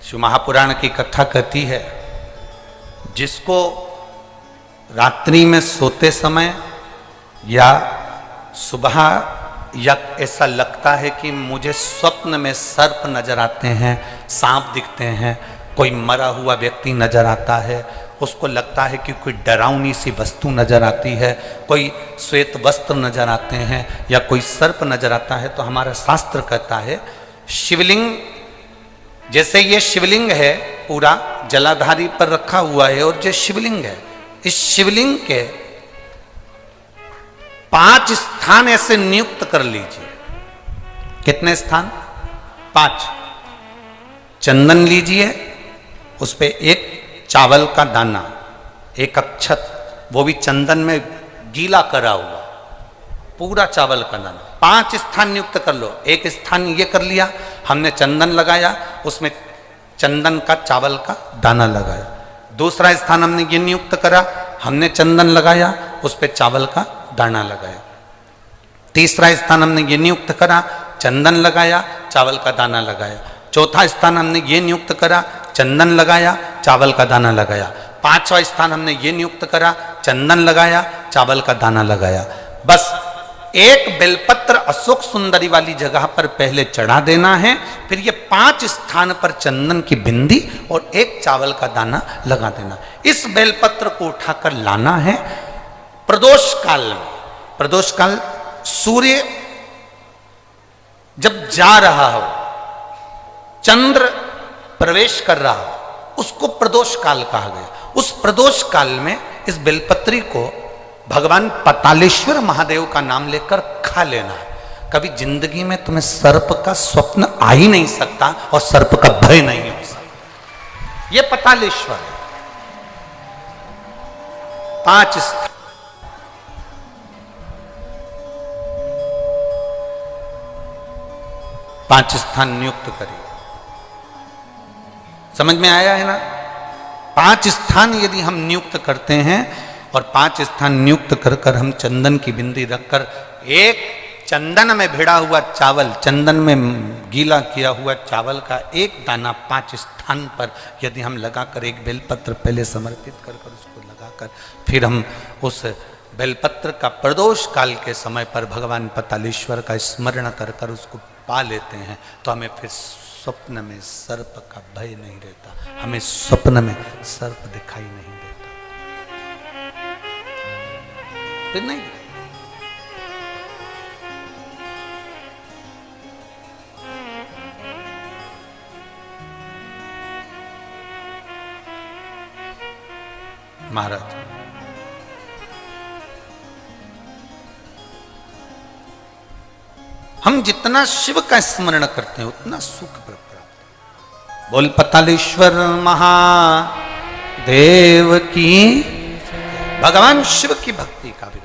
शिव महापुराण की कथा कहती है, जिसको रात्रि में सोते समय या सुबह या ऐसा लगता है कि मुझे स्वप्न में सर्प नजर आते हैं, सांप दिखते हैं, कोई मरा हुआ व्यक्ति नजर आता है, उसको लगता है कि कोई डरावनी सी वस्तु नजर आती है, कोई श्वेत वस्त्र नजर आते हैं या कोई सर्प नजर आता है, तो हमारा शास्त्र कहता है शिवलिंग, जैसे ये शिवलिंग है पूरा जलाधारी पर रखा हुआ है और जो शिवलिंग है, इस शिवलिंग के 5 स्थान ऐसे नियुक्त कर लीजिए। कितने स्थान? 5। चंदन लीजिए, उस पे एक चावल का दाना, एक अक्षत, वो भी चंदन में गीला करा हुआ, पूरा चावल का दाना। 5 स्थान नियुक्त कर लो। एक स्थान ये कर लिया हमने, चंदन लगाया, उसमें चंदन का चावल का दाना लगाया। दूसरा स्थान हमने ये नियुक्त करा, हमने चंदन लगाया, उस पे चावल का दाना लगाया। तीसरा स्थान हमने ये नियुक्त करा, चंदन लगाया, चावल का दाना लगाया। चौथा स्थान हमने ये नियुक्त करा, चंदन लगाया, चावल का दाना लगाया। 5वां स्थान हमने ये नियुक्त करा, चंदन लगाया, चावल का दाना लगाया। बस एक बेलपत्र अशोक सुंदरी वाली जगह पर पहले चढ़ा देना है, फिर ये 5 स्थान पर चंदन की बिंदी और एक चावल का दाना लगा देना। इस बेलपत्र को उठाकर लाना है प्रदोष काल में। प्रदोष काल सूर्य जब जा रहा हो, चंद्र प्रवेश कर रहा हो, उसको प्रदोष काल कहा गया। उस प्रदोष काल में इस बेलपत्री को भगवान पतालेश्वर महादेव का नाम लेकर खा लेना है। कभी जिंदगी में तुम्हें सर्प का स्वप्न आ ही नहीं सकता और सर्प का भय नहीं हो सकता। यह पतालेश्वर है। 5 स्थान, पांच स्थान नियुक्त करिए। समझ में आया है ना? 5 स्थान यदि हम नियुक्त करते हैं और 5 स्थान नियुक्त कर कर हम चंदन की बिंदी रखकर एक चंदन में भिड़ा हुआ चावल, चंदन में गीला किया हुआ चावल का एक दाना 5 स्थान पर यदि हम लगाकर एक बेलपत्र पहले समर्पित कर कर उसको लगाकर फिर हम उस बेलपत्र का प्रदोष काल के समय पर भगवान पतालेश्वर का स्मरण कर कर उसको पा लेते हैं, तो हमें फिर स्वप्न में सर्प का भय नहीं रहता, हमें स्वप्न में सर्प दिखाई नहीं देता। फिर नहीं। महाराज हम जितना शिव का स्मरण करते हैं उतना सुख प्राप्त। बोल पतालेश्वर महादेव की। भगवान शिव की भक्ति का भी